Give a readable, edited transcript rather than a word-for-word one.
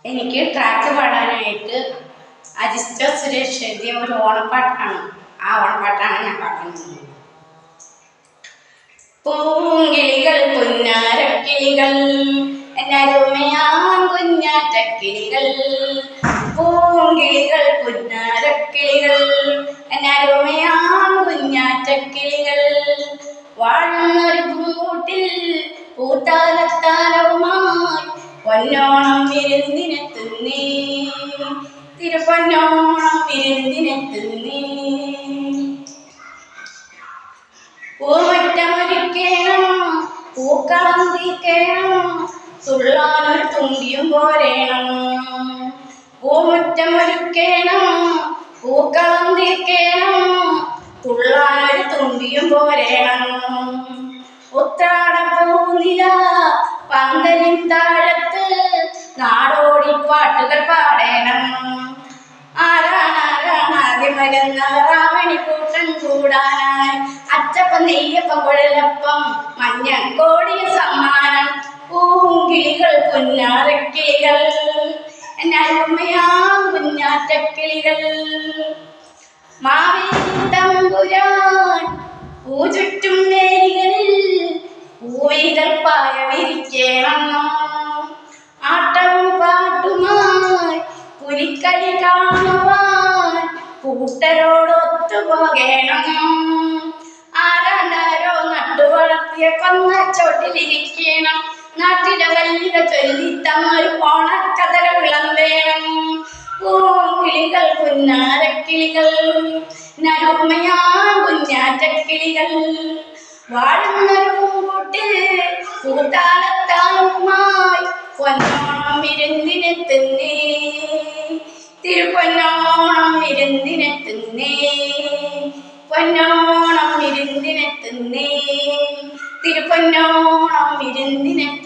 എനിക്ക് ട്രാക്ക് പാടാനായിട്ട് അജിസ്റ്റ സുരേഷ് എഴുതിയ ഒരു ഓണപ്പാട്ടാണ്. ആ ഓണപ്പാട്ടാണ് ഞാൻ പാടുന്നത്. പൂങ്കിളികൾ പുന്നാരക്കിളികൾ എന്നരുമയാം കുഞ്ഞാറ്റക്കിളികൾ, പൂങ്കിളികൾ പുന്നാരക്കിളികൾ എന്നരുമയാം കുഞ്ഞാറ്റക്കിളികൾ, വാഴുന്നൊരു പൂട്ടിൽ പൂത്താലത്താലവുമായി പൊന്നോണം വിരുന്നിനെത്തുന്നേ, തിരുപ്പൊന്നോണം വിരുന്നിനെത്തുന്നേ. പൂമുറ്റമൊരുക്കേണം, പൂക്കളം തീർക്കേണം, തുള്ളാനൊരു തുമ്പിയും പോരേണം. പൂമുറ്റമൊരുക്കേണം, പൂക്കളം തീർക്കേണം, തുള്ളാനൊരു തുമ്പിയും പോരേണം. ഉത്രാടപ്പൂനില പന്തലിൻ താഴത്ത് നാടോടിപ്പാട്ടുകൾ പാടേണം. ആദ്യം വരുന്നവർ രാവണിക്കൂട്ടം കൂടാനായി, അച്ചപ്പം നെയ്യപ്പം കുഴലപ്പം മഞ്ഞക്കോടിയ സമ്മാനം. പൂങ്കിളികൾ പുന്നാരക്കിളികൾ എന്നരുമയാം കുഞ്ഞാറ്റക്കിളികൾ, മാവേലി തമ്പുരാൻ പൂചുറ്റും വേലികളിൽ പൂവിതൾ പായ വിരിക്കണം. ആട്ടവും പാട്ടുമായി പുലിക്കളി കാണുവാൻ കൂട്ടരോടൊത്തുപോകണം. ആരാണ്ടാരോ നട്ടു വളർത്തിയ കൊന്നച്ചോട്ടിലിരിക്കണം. നാട്ടിലെ വല്ലിക ചൊല്ലിത്തന്നൊരു ഓണക്കഥകൾ വിളമ്പേണം. പൂങ്കിളികൾ പുന്നാരക്കിളികൾ നരുമയാം കുഞ്ഞാറ്റക്കിളികൾ, വാഴുന്നൊരു പൂങ്കൂട്ടിൽ പൂത്താലത്താലുമായി പൊന്നോണം വിരുന്നിനെത്തുന്നേ, തിരുപ്പൊന്നോണം വിരുന്നിനെത്തുന്നേ, പൊന്നോണം വിരുന്നിനെത്തുന്നേ, തിരുപ്പൊന്നോണം വിരുന്നിനെത്തുന്നേ.